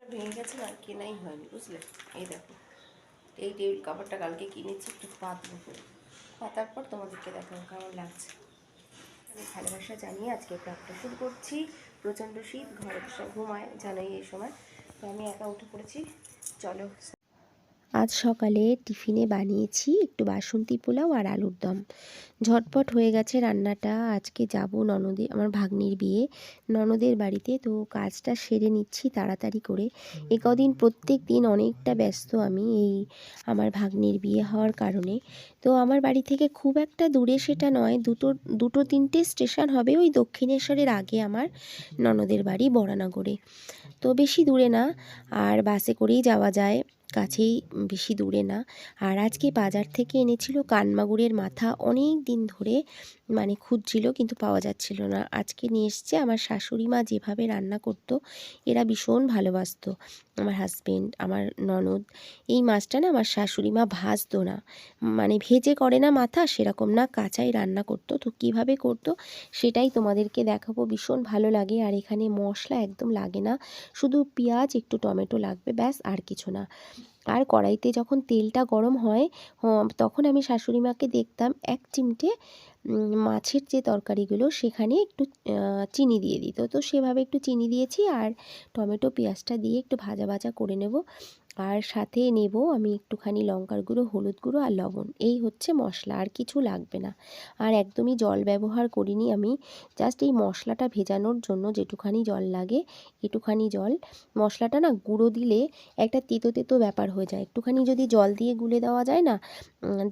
ভেঙে গেছে না, কেনাই হয়নি বুঝলে। এই দেখো, এই টেবিল কাপড়টা কালকে কিনেছি, একটু পাতবো, পাতার পর তোমাদেরকে দেখাবো কেমন লাগছে। আমি ভালোবাসা জানিয়ে আজকে ব্লগটা শুরু করছি। প্রচণ্ড শীত, ঘরে তো সব ঘুমায় জানোই এই সময়, তো আমি একা উঠে পড়েছি। চলো। আজ সকালে টিফিনে বানিয়েছি একটু বাসন্তী পোলাও আর আলুর দম। ঝটপট হয়ে গেছে রান্নাটা। আজকে যাব ননদের, আমার ভাগ্নির বিয়ে, ননদের বাড়িতে, তো কাজটা সেরে নিচ্ছি তাড়াতাড়ি করে। এ কদিন প্রত্যেক দিন অনেকটা ব্যস্ত আমি, এই আমার ভাগ্নির বিয়ে হওয়ার কারণে। তো আমার বাড়ি থেকে খুব একটা দূরে সেটা নয়, দুটো তিনটে স্টেশন হবে, ওই দক্ষিণেশ্বরের আগে আমার ননদের বাড়ি বরানগরে, তো বেশি দূরে না। আর বাসে করেই যাওয়া যায়, কাছেই, বেশি দূরে না। আর আজকে বাজার থেকে এনেছিল কানমাগুরের মাথা, অনেক দিন ধরে মানে খুঁজছিল কিন্তু পাওয়া যাচ্ছিল না। আজকে নিয়ে এসছে। আমার শাশুড়ি মা যেভাবে রান্না করতো, এরা ভীষণ ভালোবাসতো, আমার হাজবেন্ড, আমার ননদ। এই মাছটা না আমার শাশুড়ি মা ভাজতো না, মানে ভেজে করে না মাথা সেরকম না, কাঁচাই রান্না করতো। তো কিভাবে করতো সেটাই তোমাদেরকে দেখাবো। ভীষণ ভালো লাগে। আর এখানে মশলা একদম লাগে না, শুধু পেঁয়াজ একটু টমেটো লাগবে, ব্যাস, আর কিছু না। আর কড়াইতে যখন তেলটা গরম হয়, তখন আমি শাশুড়ি মাকে দেখতাম এক চিমটে মাছের যে তরকারিগুলো সেখানে একটু চিনি দিয়ে দিত। তো সেভাবে একটু চিনি দিয়েছি, আর টমেটো পেঁয়াজটা দিয়ে একটু ভাজা ভাজা করে নেব। আর সাথে নেব আমি একটুখানি লঙ্কার গুঁড়ো, হলুদ গুঁড়ো আর লবণ। এই হচ্ছে মশলা, আর কিছু লাগবে না। আর একদমই জল ব্যবহার করিনি আমি, জাস্ট এই মশলাটা ভেজানোর জন্য যেটুখানি জল লাগে এটুখানি জল। মশলাটা না গুঁড়ো দিলে একটা তেতো তেতো ব্যাপার হয়ে যায়, একটুখানি যদি জল দিয়ে গুলে দেওয়া যায় না,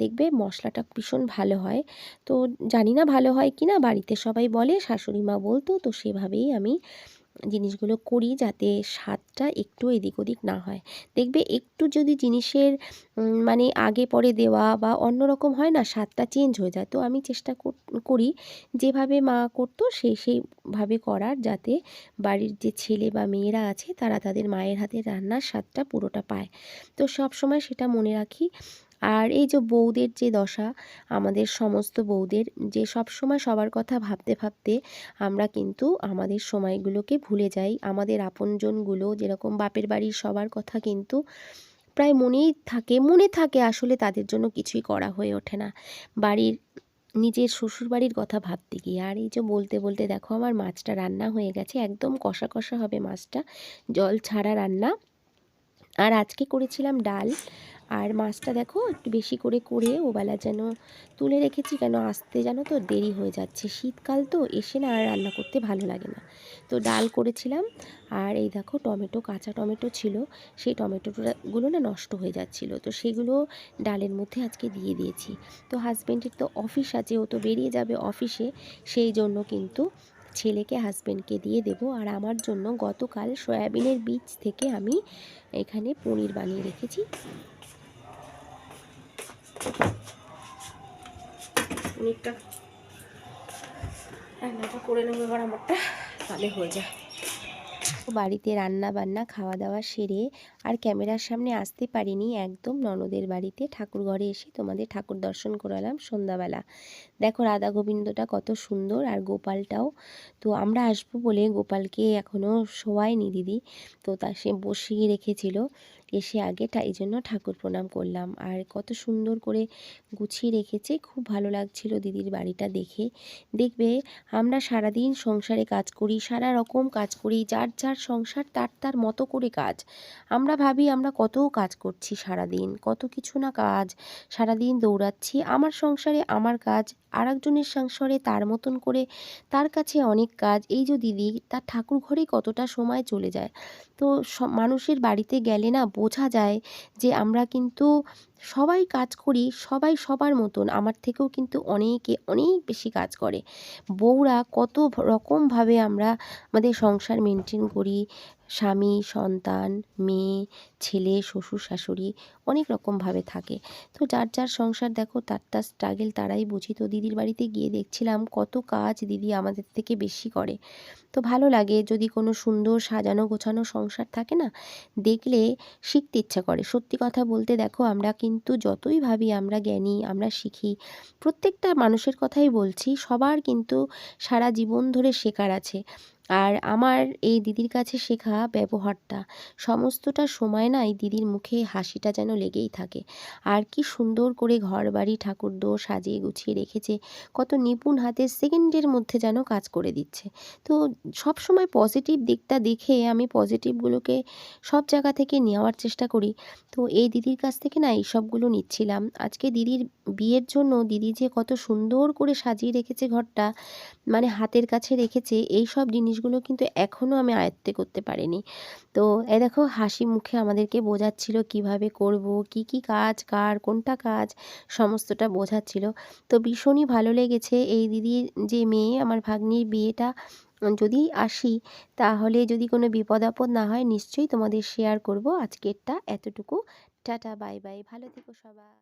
দেখবে মশলাটা ভীষণ ভালো হয়। তো জানি না ভালো হয় কি না, বাড়িতে সবাই বলে, শাশুড়ি মা বলতো, তো সেভাবেই আমি জিনিসগুলো করি যাতে স্বাদটা একটু এদিক ওদিক না হয়। দেখবে একটু যদি জিনিসের মানে আগে পরে দেওয়া বা অন্যরকম হয় না, স্বাদটা চেঞ্জ হয়ে যায়। তো আমি চেষ্টা করি যেভাবে মা করতো সেইভাবে করার, যাতে বাড়ির যে ছেলে বা মেয়েরা আছে তারা তাদের মায়ের হাতের রান্নার স্বাদটা পুরোটা পায়। তো সব সময় সেটা মনে রাখি। আর এই যে বউদের যে দশা, আমাদের সমস্ত বউদের, যে সব সময় সবার কথা ভাবতে ভাবতে আমরা কিন্তু আমাদের সময়গুলোকে ভুলে যাই। আমাদের আপনজনগুলো, যেরকম বাপের বাড়ির সবার কথা কিন্তু প্রায় মনে থাকে, আসলে তাদের জন্য কিছুই করা হয়ে ওঠে না বাড়ির, নিজের শ্বশুরবাড়ির কথা ভাবতে গিয়ে। আর এই যে বলতে বলতে দেখো আমার মাছটা রান্না হয়ে গেছে, একদম কষা কষা হবে মাছটা, জল ছাড়া রান্না। আর আজকে করেছিলাম ডাল, আর মাছটা দেখো একটু বেশি করে করে ওবেলা যেন তুলে রেখেছি, কেন আসতে জানো তো দেরি হয়ে যাচ্ছে, শীতকাল তো, এসে না আর রান্না করতে ভালো লাগে না। তো ডাল করেছিলাম। আর এই দেখো টমেটো, কাঁচা টমেটো ছিল, সেই টমেটোগুলো না নষ্ট হয়ে যাচ্ছিলো, তো সেগুলো ডালের মধ্যে আজকে দিয়ে দিয়েছি। তো হাজব্যান্ডের তো অফিস আছে, ও তো বেরিয়ে যাবে অফিসে, সেই জন্য কিন্তু ছেলেকে হাজব্যান্ডকে দিয়ে দেবো। আর আমার জন্য গতকাল সয়াবিনের বীজ থেকে আমি এখানে পনির বানিয়ে রেখেছি। পনিরটা রান্নাটা করে নেবো এবার আমারটা, তাহলে হয়ে যায়। বাড়িতে রান্না বান্না খাওয়া দাওয়া সেরে আর ক্যামেরার সামনে আসতে পারিনি, একদম ননদের বাড়িতে ঠাকুর ঘরে এসে তোমাদের ঠাকুর দর্শন করালাম সন্ধ্যাবেলা। দেখো রাধা গোবিন্দটা কত সুন্দর, আর গোপালটাও। তো আমরা আসবো বলে গোপালকে এখনও শোয়ায়নি দিদি, তো তা সে বসিয়ে রেখেছিল, এসে আগে এই জন্য ঠাকুর প্রণাম করলাম। আর কত সুন্দর করে গুছিয়ে রেখেছে, খুব ভালো লাগছিল দিদির বাড়িটা দেখে। দেখবে আমরা সারাদিন সংসারে কাজ করি, সারা রকম কাজ করি, যার যার সংসার তার তার মতো করে কাজ। আমরা ভাবি আমরা কত কাজ করছি সারাদিন, কত কিছু না কাজ, সারাদিন দৌড়াচ্ছি। আমার সংসারে আমার কাজ, আর একজনের সংসারে তার মতন করে তার কাছে অনেক কাজ। এই যে দিদি, তার ঠাকুর ঘরে কতটা সময় চলে যায়। তো মানুষের বাড়িতে গেলে না বোঝা যায় যে আমরা কিন্তু সবাই কাজ করি, সবাই সবার মতন, আমার থেকেও কিন্তু অনেকে অনেক বেশি কাজ করে। বউরা কত রকমভাবে আমরা আমাদের সংসার মেনটেন করি, স্বামী, সন্তান, মেয়ে, ছেলে, শ্বশুর শাশুড়ি, অনেক রকমভাবে থাকে। তো যার যার সংসার দেখো তার তার স্ট্রাগল তারাই বুঝি। তো দিদির বাড়িতে গিয়ে দেখছিলাম কত কাজ দিদি আমাদের থেকে বেশি করে। তো ভালো লাগে যদি কোনো সুন্দর সাজানো গোছানো সংসার থাকে না, দেখলে শিখতে ইচ্ছা করে। সত্যি কথা বলতে দেখো, আমরা কিন্তু যতই ভাবি আমরা জ্ঞানী, আমরা শিখি, প্রত্যেকটা মানুষের কথাই বলছি, সবার কিন্তু সারা জীবন ধরে শেখার আছে। আর আমার এই দিদির কাছে শেখা ব্যবহারটা সমস্তটা সময় না এই দিদির মুখে হাসিটা যেন লেগেই থাকে। আর কি সুন্দর করে ঘরবাড়ি ঠাকুরদোর সাজিয়ে গুছিয়ে রেখেছে, কত নিপুণ হাতে সেকেন্ডের মধ্যে যেন কাজ করে দিচ্ছে। তো সবসময় পজিটিভ দিকটা দেখে আমি পজিটিভগুলোকে সব জায়গা থেকে নেওয়ার চেষ্টা করি। তো এই দিদির কাছ থেকে না এইসবগুলো নিচ্ছিলাম। আজকে দিদির বিয়ের জন্য দিদি যে কত সুন্দর করে সাজিয়ে রেখেছে ঘরটা, মানে হাতের কাছে রেখেছে, এই সব জিনিসগুলো কিন্তু এখনও আমি আয়ত্তে করতে পারিনি। তো এই দেখো হাসি মুখে আমাদেরকে বোঝাচ্ছিল কিভাবে করব, কি কি কাজ কার কোনটা কাজ সমস্তটা বোঝাচ্ছিল। তো ভীষণই ভালো লেগেছে। এই দিদির যে মেয়ে আমার ভাগ্নির বিয়েটা যদি আসি, তাহলে যদি কোনো বিপদ আপদ না হয় নিশ্চয়ই তোমাদের শেয়ার করব। আজকেরটা এতটুকু। টাটা বাই বাই, ভালো থেকো সবাই।